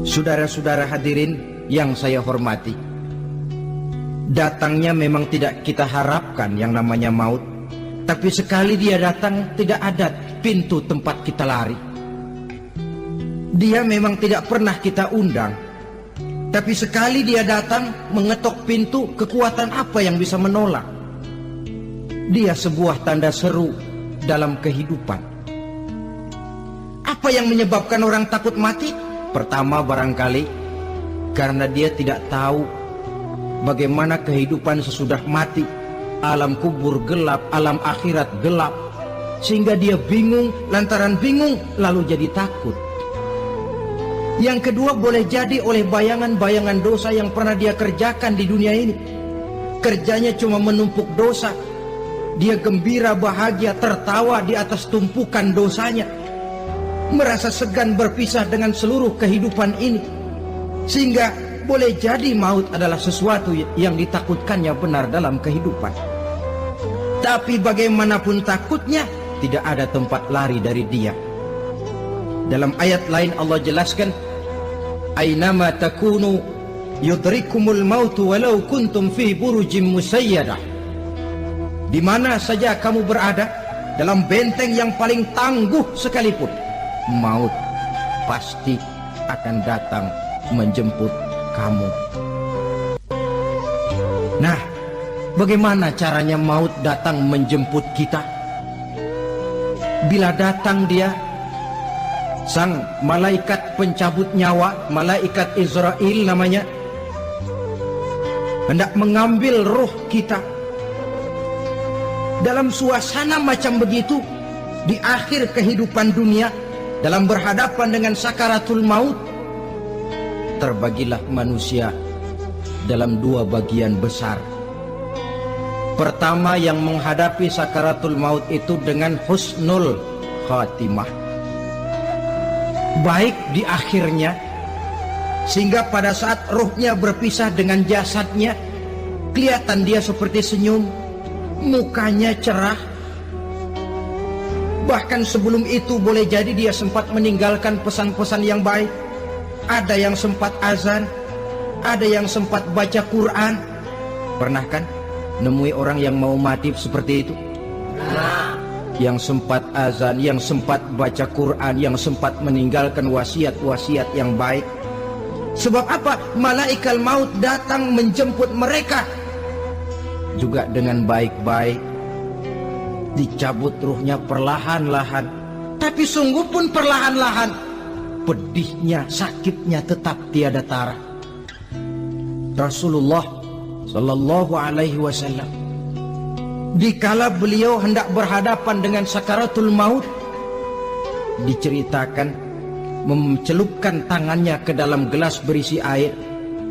Saudara-saudara hadirin yang saya hormati, datangnya memang tidak kita harapkan yang namanya maut. Tapi sekali dia datang, tidak ada pintu tempat kita lari. Dia memang tidak pernah kita undang. Tapi sekali dia datang, mengetok pintu, kekuatan apa yang bisa menolak? Dia sebuah tanda seru dalam kehidupan. Apa yang menyebabkan orang takut mati? Pertama barangkali karena dia tidak tahu bagaimana kehidupan sesudah mati. Alam kubur gelap, alam akhirat gelap, sehingga dia bingung. Lantaran bingung lalu jadi takut. Yang kedua boleh jadi oleh bayangan-bayangan dosa yang pernah dia kerjakan di dunia ini. Kerjanya cuma menumpuk dosa. Dia gembira, bahagia, tertawa di atas tumpukan dosanya, merasa segan berpisah dengan seluruh kehidupan ini. Sehingga boleh jadi maut adalah sesuatu yang ditakutkannya benar dalam kehidupan. Tapi bagaimanapun takutnya, tidak ada tempat lari dari dia. Dalam ayat lain Allah jelaskan, "Ainama takunu yudrikumul mautu walau kuntum fi burujim musayyadah." Di mana saja kamu berada, dalam benteng yang paling tangguh sekalipun, maut pasti akan datang menjemput kamu. Nah, bagaimana caranya maut datang menjemput kita? Bila datang dia, sang malaikat pencabut nyawa, malaikat Israel namanya, hendak mengambil roh kita. Dalam suasana macam begitu, di akhir kehidupan dunia, dalam berhadapan dengan sakaratul maut, terbagilah manusia dalam dua bagian besar. Pertama, yang menghadapi sakaratul maut itu dengan husnul khatimah, baik di akhirnya, sehingga pada saat ruhnya berpisah dengan jasadnya, kelihatan dia seperti senyum, mukanya cerah. Bahkan sebelum itu boleh jadi dia sempat meninggalkan pesan-pesan yang baik. Ada yang sempat azan, ada yang sempat baca Quran. Pernah kan nemui orang yang mau mati seperti itu? Yang sempat azan, yang sempat baca Quran, yang sempat meninggalkan wasiat-wasiat yang baik. Sebab apa? Malaikat maut datang menjemput mereka juga dengan baik-baik. Dicabut ruhnya perlahan-lahan, tapi sungguh pun perlahan-lahan. Pedihnya, sakitnya tetap tiada tara. Rasulullah Sallallahu Alaihi Wasallam, dikala beliau hendak berhadapan dengan sakaratul maut, diceritakan mencelupkan tangannya ke dalam gelas berisi air,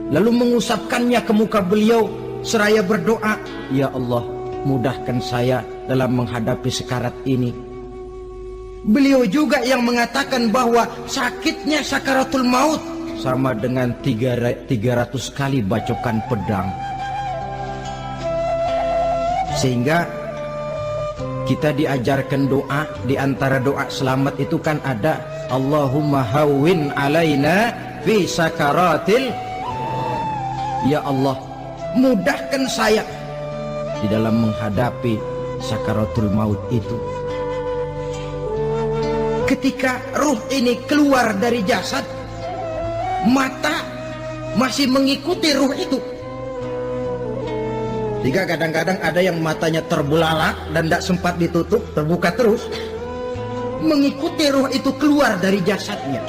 lalu mengusapkannya ke muka beliau seraya berdoa, "Ya Allah, mudahkan saya dalam menghadapi sekarat ini." Beliau juga yang mengatakan bahwa sakitnya sakaratul maut sama dengan 300 kali bacokan pedang. Sehingga kita diajarkan doa. Di antara doa selamat itu kan ada, Allahumma hawwin alaina fi sakaratil. Ya Allah, mudahkan saya di dalam menghadapi sakaratul maut itu. Ketika ruh ini keluar dari jasad, mata masih mengikuti ruh itu. Jika kadang-kadang ada yang matanya terbelalak dan tidak sempat ditutup, terbuka terus, mengikuti ruh itu keluar dari jasadnya.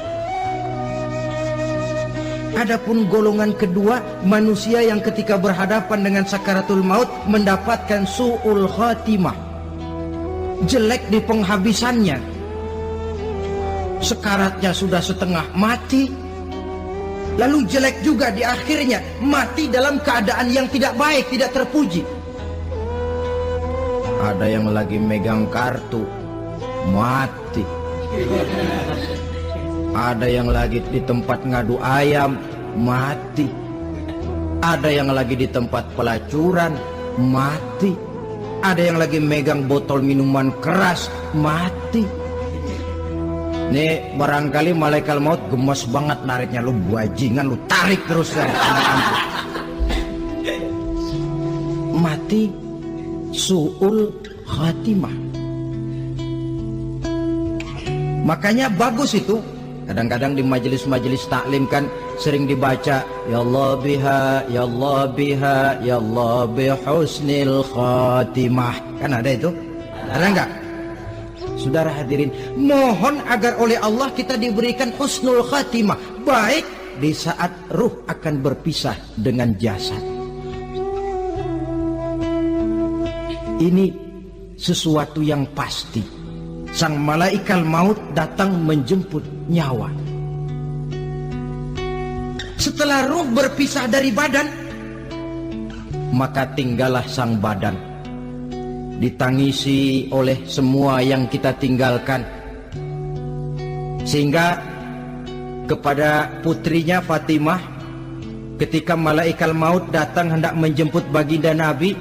Adapun golongan kedua, manusia yang ketika berhadapan dengan sakaratul maut mendapatkan su'ul khatimah, jelek di penghabisannya. Sekaratnya sudah setengah mati, lalu jelek juga di akhirnya, mati dalam keadaan yang tidak baik, tidak terpuji. Ada yang lagi megang kartu, mati. Ada yang lagi di tempat ngadu ayam, mati. Ada yang lagi di tempat pelacuran, mati. Ada yang lagi megang botol minuman keras, mati. Nih barangkali malaikat maut gemes banget nariknya, lu bajingan, lu tarik terus ya. Mati su'ul khatimah. Makanya bagus itu. Kadang-kadang di majelis-majelis taklim kan sering dibaca, ya Allah biha, ya Allah biha, ya Allah bihusnil khatimah. Kan ada itu? Ada enggak? Saudara hadirin, mohon agar oleh Allah kita diberikan husnul khatimah, baik di saat ruh akan berpisah dengan jasad. Ini sesuatu yang pasti. Sang malaikat maut datang menjemput nyawa. Setelah ruh berpisah dari badan, maka tinggallah sang badan, ditangisi oleh semua yang kita tinggalkan. Sehingga kepada putrinya Fatimah, ketika malaikat maut datang hendak menjemput baginda Nabi,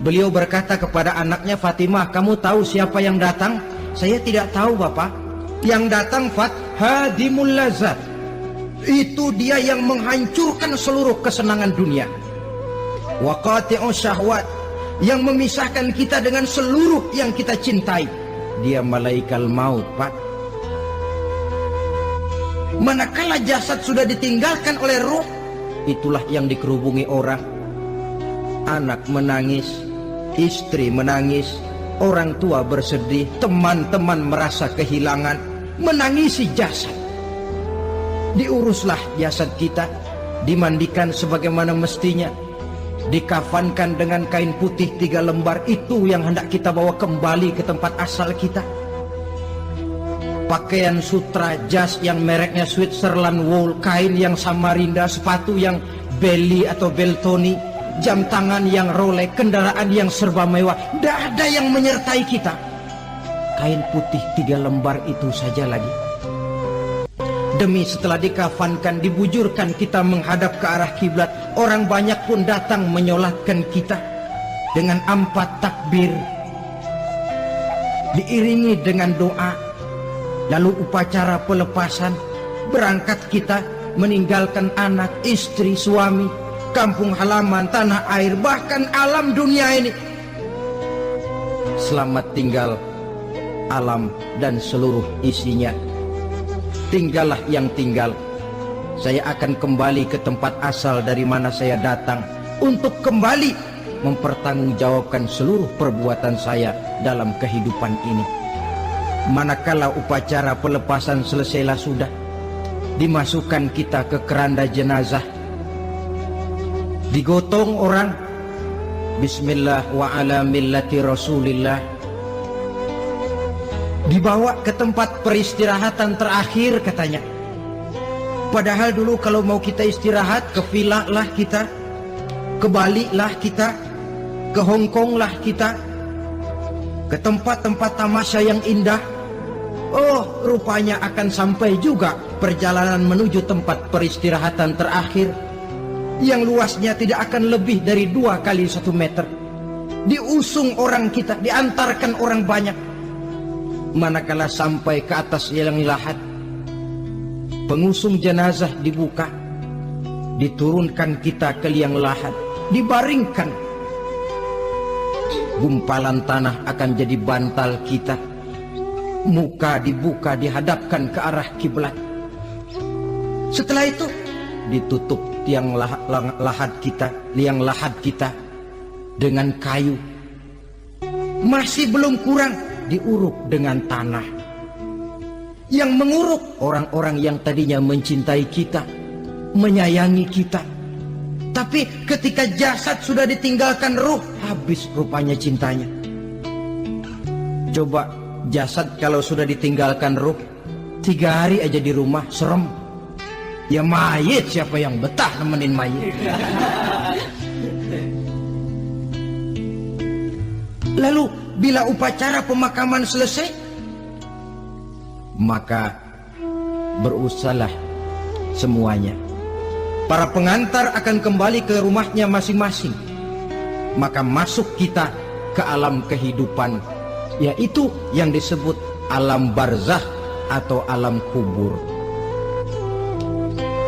beliau berkata kepada anaknya, Fatimah, kamu tahu siapa yang datang? Saya tidak tahu, Bapak. Yang datang hadimul lazat. Itu dia yang menghancurkan seluruh kesenangan dunia. Wa qati'us syahwat, yang memisahkan kita dengan seluruh yang kita cintai. Dia malaikat maut, Pak. Manakala jasad sudah ditinggalkan oleh ruh, itulah yang dikerubungi orang. Anak menangis, istri menangis, orang tua bersedih, teman-teman merasa kehilangan, menangisi jasad. Diuruslah jasad kita, dimandikan sebagaimana mestinya, dikafankan dengan kain putih 3 lembar. Itu yang hendak kita bawa kembali ke tempat asal kita. Pakaian sutra, jas yang mereknya Switzerland wool, kain yang Samarinda, sepatu yang Belly atau Beltoni, jam tangan yang Rolex, kendaraan yang serba mewah, tidak ada yang menyertai kita. Kain putih 3 lembar itu saja lagi. Demi setelah dikafankan, dibujurkan kita menghadap ke arah kiblat, orang banyak pun datang menyolatkan kita dengan 4 takbir, diiringi dengan doa. Lalu upacara pelepasan, berangkat kita meninggalkan anak, istri, suami, kampung halaman, tanah air, bahkan alam dunia ini. Selamat tinggal alam dan seluruh isinya. Tinggallah yang tinggal. Saya akan kembali ke tempat asal dari mana saya datang, untuk kembali mempertanggungjawabkan seluruh perbuatan saya dalam kehidupan ini. Manakala upacara pelepasan selesailah sudah, dimasukkan kita ke keranda jenazah, digotong orang, bismillah wa ala millati rasulillah, dibawa ke tempat peristirahatan terakhir katanya. Padahal dulu kalau mau kita istirahat, ke villa lah kita, ke Bali lah kita, ke Hong Kong lah kita, ke tempat-tempat tamasya yang indah. Oh, rupanya akan sampai juga perjalanan menuju tempat peristirahatan terakhir, yang luasnya tidak akan lebih dari 2 kali 1 meter. Diusung orang kita, diantarkan orang banyak. Manakala sampai ke atas yang lahat, pengusung jenazah dibuka, diturunkan kita ke liang lahat, dibaringkan. Gumpalan tanah akan jadi bantal kita. Muka dibuka, dihadapkan ke arah kiblat. Setelah itu ditutup liang lahat kita dengan kayu. Masih belum kurang, diuruk dengan tanah. Yang menguruk orang-orang yang tadinya mencintai kita, menyayangi kita. Tapi ketika jasad sudah ditinggalkan ruh, habis rupanya cintanya. Coba jasad kalau sudah ditinggalkan ruh, 3 hari aja di rumah, serem. Ya mayit, siapa yang betah nemenin mayit? Lalu bila upacara pemakaman selesai, maka berusahalah semuanya. Para pengantar akan kembali ke rumahnya masing-masing. Maka masuk kita ke alam kehidupan, yaitu yang disebut alam barzakh atau alam kubur.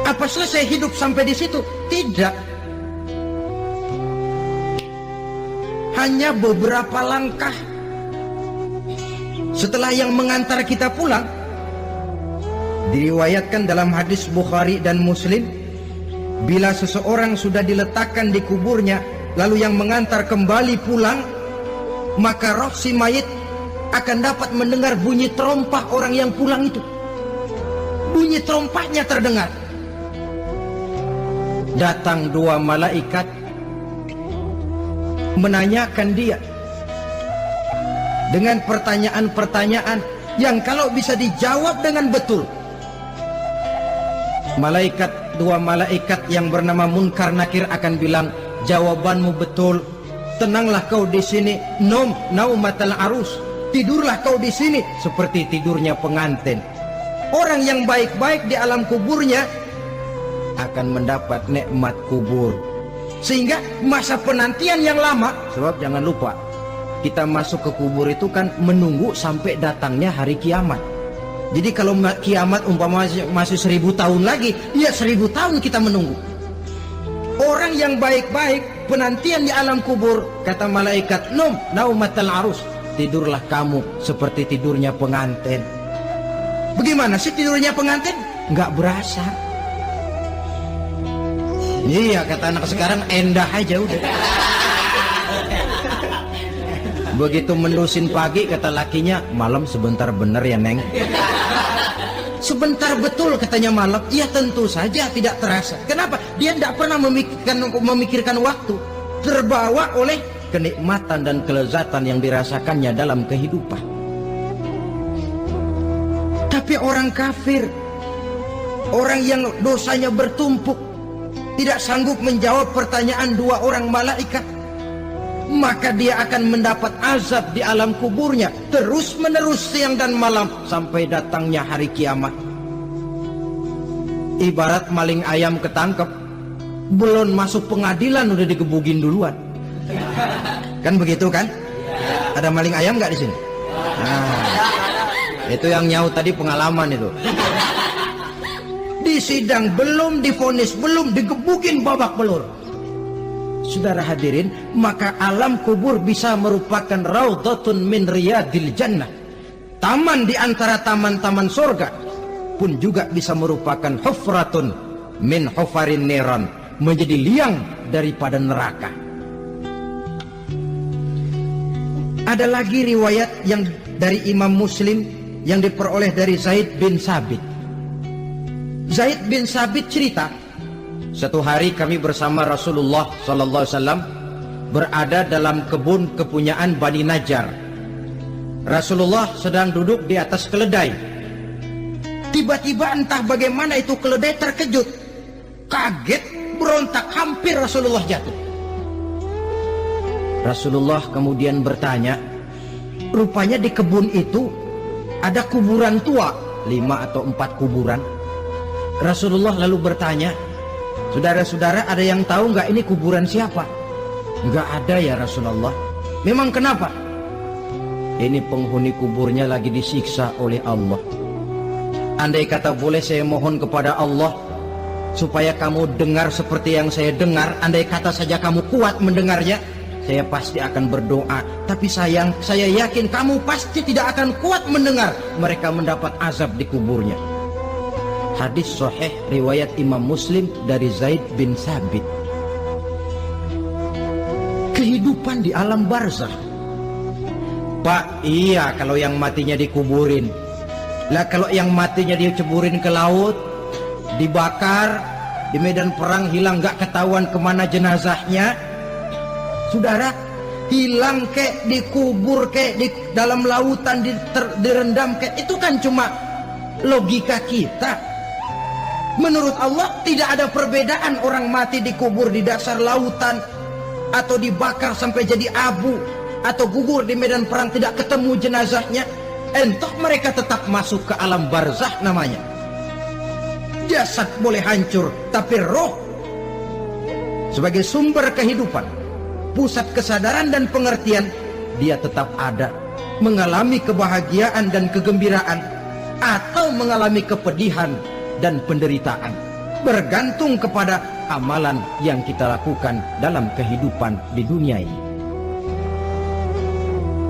Apa selesai hidup sampai di situ? Tidak. Hanya beberapa langkah setelah yang mengantar kita pulang. Diriwayatkan dalam hadis Bukhari dan Muslim, bila seseorang sudah diletakkan di kuburnya, lalu yang mengantar kembali pulang, maka roh si mayit akan dapat mendengar bunyi terompah orang yang pulang itu. Bunyi terompahnya terdengar. Datang dua malaikat menanyakan dia dengan pertanyaan-pertanyaan yang kalau bisa dijawab dengan betul, dua malaikat yang bernama Munkar Nakir akan bilang, jawabanmu betul, tenanglah kau di sini, naumatal arus, tidurlah kau di sini seperti tidurnya pengantin. Orang yang baik-baik di alam kuburnya akan mendapat nikmat kubur, sehingga masa penantian yang lama. Sebab jangan lupa, kita masuk ke kubur itu kan menunggu sampai datangnya hari kiamat. Jadi kalau kiamat umpama masih 1000 tahun lagi, ya 1000 tahun kita menunggu. Orang yang baik-baik penantian di alam kubur, kata malaikat, naumatal arus, tidurlah kamu seperti tidurnya pengantin. Bagaimana sih tidurnya pengantin? Nggak berasa. Iya, kata anak sekarang, endah aja udah. Begitu mendusin pagi, kata lakinya, malam sebentar bener ya Neng. Sebentar betul katanya malam. Ya tentu saja tidak terasa. Kenapa? Dia tidak pernah memikirkan waktu. Terbawa oleh kenikmatan dan kelezatan yang dirasakannya dalam kehidupan. Tapi orang kafir, orang yang dosanya bertumpuk, tidak sanggup menjawab pertanyaan dua orang malaikat, maka dia akan mendapat azab di alam kuburnya terus menerus siang dan malam sampai datangnya hari kiamat. Ibarat maling ayam ketangkep, belum masuk pengadilan udah digebugin duluan. Kan begitu kan? Ada maling ayam nggak di sini? Nah, itu yang nyaut tadi pengalaman itu. Di sidang belum divonis, belum digebukin babak belur. Saudara hadirin, maka alam kubur bisa merupakan raudhatun min riyadil jannah, taman di antara taman-taman surga, pun juga bisa merupakan hufratun min hufarin niran, menjadi liang daripada neraka. Ada lagi riwayat yang dari Imam Muslim yang diperoleh dari Zaid bin Sabit. Zaid bin Sabit cerita, satu hari kami bersama Rasulullah SAW berada dalam kebun kepunyaan Bani Najjar. Rasulullah sedang duduk di atas keledai. Tiba-tiba entah bagaimana itu keledai terkejut, kaget, berontak, hampir Rasulullah jatuh. Rasulullah kemudian bertanya, rupanya di kebun itu ada kuburan tua, 5 atau 4 kuburan. Rasulullah lalu bertanya, saudara-saudara ada yang tahu nggak ini kuburan siapa? Nggak ada ya Rasulullah. Memang kenapa? Ini penghuni kuburnya lagi disiksa oleh Allah. Andai kata boleh saya mohon kepada Allah supaya kamu dengar seperti yang saya dengar, andai kata saja kamu kuat mendengarnya, saya pasti akan berdoa. Tapi sayang, saya yakin kamu pasti tidak akan kuat mendengar mereka mendapat azab di kuburnya. Hadis sahih riwayat Imam Muslim dari Zaid bin Sabit. Kehidupan di alam barzakh. Pak, iya kalau yang matinya dikuburin. Lah kalau yang matinya diceburin ke laut, dibakar, di medan perang hilang gak ketahuan kemana jenazahnya. Saudara, hilang kek, dikubur kek, di dalam lautan direndam kek, itu kan cuma logika kita. Menurut Allah tidak ada perbedaan orang mati dikubur di dasar lautan, atau dibakar sampai jadi abu, atau gugur di medan perang tidak ketemu jenazahnya. Entah mereka tetap masuk ke alam barzakh namanya. Jasad boleh hancur, tapi roh sebagai sumber kehidupan, pusat kesadaran dan pengertian, dia tetap ada, mengalami kebahagiaan dan kegembiraan atau mengalami kepedihan dan penderitaan, bergantung kepada amalan yang kita lakukan dalam kehidupan di dunia ini.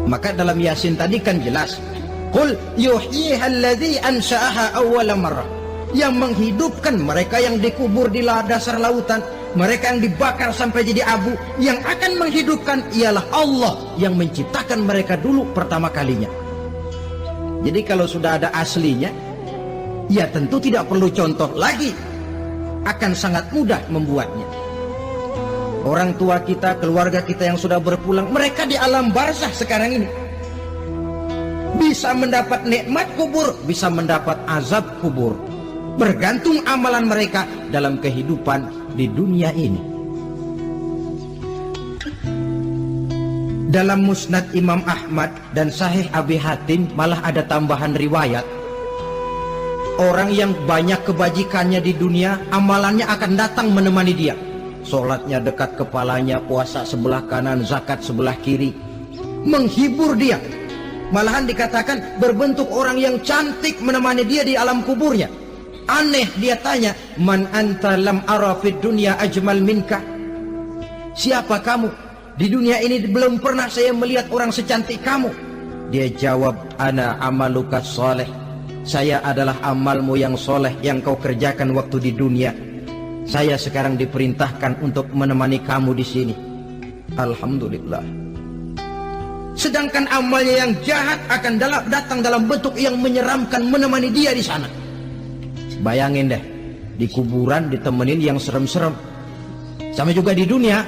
Maka dalam Yasin tadi kan jelas, qul yuhyihal ladzi ansha'aha awwala marrah, yang menghidupkan mereka yang dikubur di dasar lautan, mereka yang dibakar sampai jadi abu, yang akan menghidupkan ialah Allah yang menciptakan mereka dulu pertama kalinya. Jadi kalau sudah ada aslinya, ya tentu tidak perlu contoh lagi, akan sangat mudah membuatnya. Orang tua kita, keluarga kita yang sudah berpulang, mereka di alam barzah sekarang ini bisa mendapat nikmat kubur, bisa mendapat azab kubur, bergantung amalan mereka dalam kehidupan di dunia ini. Dalam Musnad Imam Ahmad dan Sahih Abi Hatim malah ada tambahan riwayat, orang yang banyak kebajikannya di dunia, amalannya akan datang menemani dia. Sholatnya dekat kepalanya, puasa sebelah kanan, zakat sebelah kiri, menghibur dia. Malahan dikatakan berbentuk orang yang cantik menemani dia di alam kuburnya. Aneh, dia tanya, man anta lam ara fid dunya ajmal minka, siapa kamu? Di dunia ini belum pernah saya melihat orang secantik kamu. Dia jawab, ana amaluka soleh, saya adalah amalmu yang soleh yang kau kerjakan waktu di dunia. Saya sekarang diperintahkan untuk menemani kamu di sini. Alhamdulillah. Sedangkan amalnya yang jahat akan datang dalam bentuk yang menyeramkan menemani dia di sana. Bayangin deh, di kuburan ditemenin yang serem-serem. Sama juga di dunia.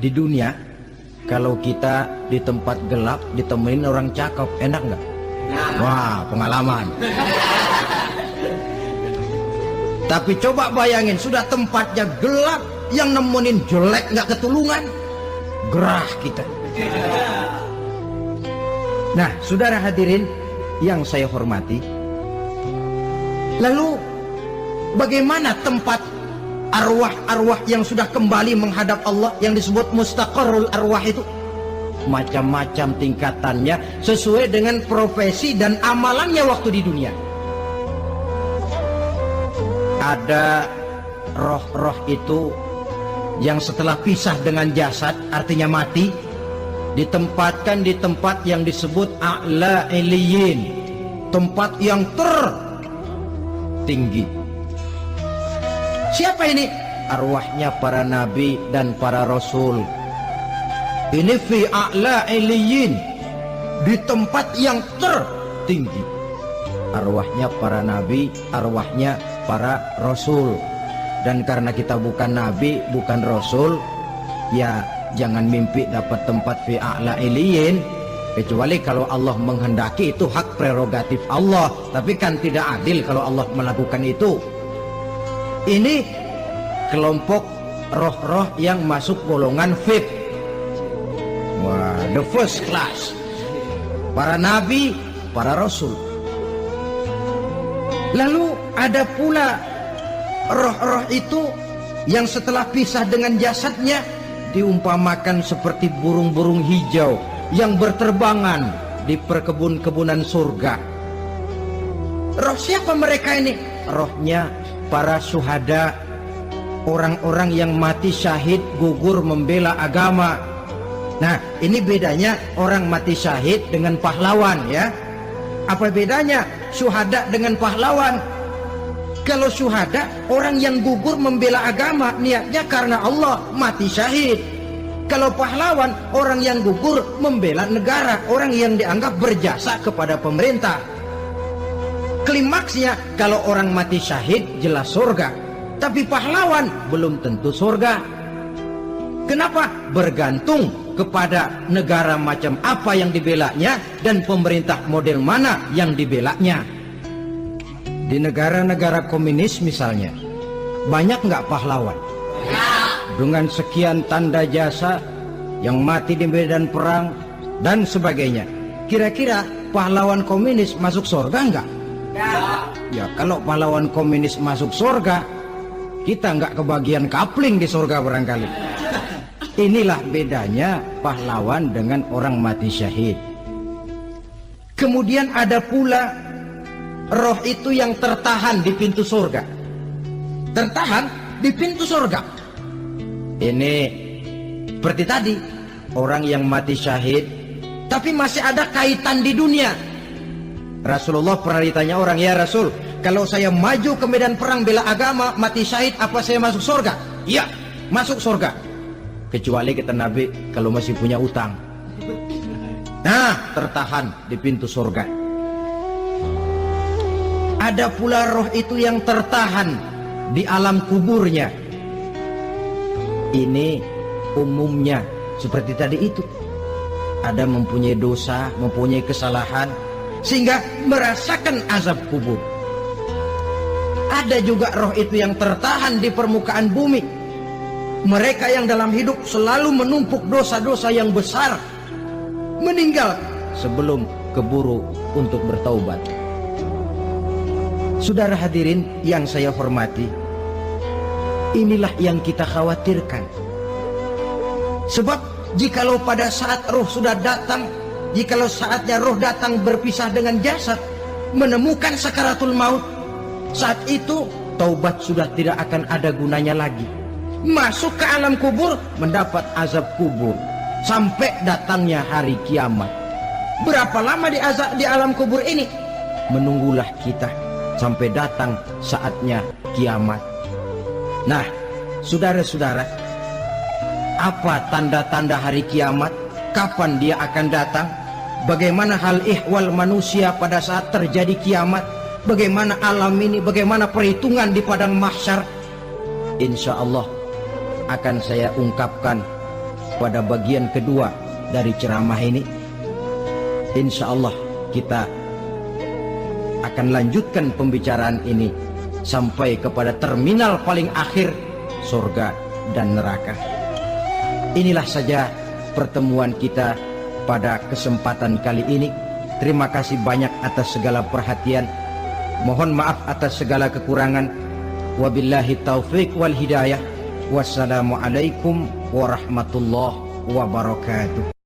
Di dunia, kalau kita di tempat gelap ditemenin orang cakep, enak nggak? Wah, pengalaman. Tapi coba bayangin, sudah tempatnya gelap, yang nemenin jelek nggak ketulungan, gerah kita. Nah, saudara hadirin yang saya hormati, lalu bagaimana tempat arwah-arwah yang sudah kembali menghadap Allah yang disebut mustaqarrul arwah itu? Macam-macam tingkatannya sesuai dengan profesi dan amalannya waktu di dunia. Ada roh-roh itu yang setelah pisah dengan jasad, artinya mati, ditempatkan di tempat yang disebut a'la iliyin, tempat yang tertinggi. Siapa ini? Arwahnya para nabi dan para rasul. Ini fi a'la iliyin, di tempat yang tertinggi. Arwahnya para nabi, arwahnya para rasul. Dan karena kita bukan nabi, bukan rasul, ya jangan mimpi dapat tempat fi a'la iliyin, kecuali kalau Allah menghendaki. Itu hak prerogatif Allah, tapi kan tidak adil kalau Allah melakukan itu. Ini kelompok roh-roh yang masuk golongan VIP. Wah, the first class. Para nabi, para rasul. Lalu ada pula roh-roh itu yang setelah pisah dengan jasadnya diumpamakan seperti burung-burung hijau yang berterbangan di perkebun-kebunan surga. Roh siapa mereka ini? Rohnya para syuhada, orang-orang yang mati syahid gugur membela agama. Nah, ini bedanya orang mati syahid dengan pahlawan, ya. Apa bedanya syuhada dengan pahlawan? Kalau syuhada, orang yang gugur membela agama, niatnya karena Allah, mati syahid. Kalau pahlawan, orang yang gugur membela negara, orang yang dianggap berjasa kepada pemerintah. Klimaksnya, kalau orang mati syahid jelas surga, tapi pahlawan belum tentu surga. Kenapa? Bergantung kepada negara macam apa yang dibelanya dan pemerintah model mana yang dibelanya. Di negara-negara komunis misalnya, banyak nggak pahlawan? Dengan sekian tanda jasa yang mati di medan perang dan sebagainya. Kira-kira pahlawan komunis masuk surga nggak? Ya, kalau pahlawan komunis masuk surga, kita nggak kebagian kapling di surga barangkali. Inilah bedanya pahlawan dengan orang mati syahid. Kemudian ada pula roh itu yang tertahan di pintu surga. Tertahan di pintu surga. Ini seperti tadi, orang yang mati syahid tapi masih ada kaitan di dunia. Rasulullah pernah ditanya orang, ya Rasul, kalau saya maju ke medan perang bela agama, mati syahid, apa saya masuk surga? Iya, masuk surga. Kecuali kata Nabi, kalau masih punya utang. Nah, tertahan di pintu surga. Ada pula roh itu yang tertahan di alam kuburnya. Ini umumnya seperti tadi itu. Ada mempunyai dosa, mempunyai kesalahan, sehingga merasakan azab kubur. Ada juga roh itu yang tertahan di permukaan bumi. Mereka yang dalam hidup selalu menumpuk dosa-dosa yang besar, meninggal sebelum keburu untuk bertaubat. Saudara hadirin yang saya hormati, inilah yang kita khawatirkan. Sebab jikalau pada saat roh sudah datang, jikalau saatnya roh datang berpisah dengan jasad, menemukan sakaratul maut, saat itu taubat sudah tidak akan ada gunanya lagi. Masuk ke alam kubur, mendapat azab kubur sampai datangnya hari kiamat. Berapa lama di alam kubur ini? Menunggulah kita sampai datang saatnya kiamat. Nah, saudara-saudara, apa tanda-tanda hari kiamat? Kapan dia akan datang? Bagaimana hal ihwal manusia pada saat terjadi kiamat? Bagaimana alam ini? Bagaimana perhitungan di padang mahsyar? Insya Allah akan saya ungkapkan pada bagian kedua dari ceramah ini. Insya Allah kita akan lanjutkan pembicaraan ini sampai kepada terminal paling akhir, surga dan neraka. Inilah saja pertemuan kita pada kesempatan kali ini. Terima kasih banyak atas segala perhatian. Mohon maaf atas segala kekurangan. Wabillahi taufiq wal hidayah. Wassalamualaikum warahmatullahi wabarakatuh.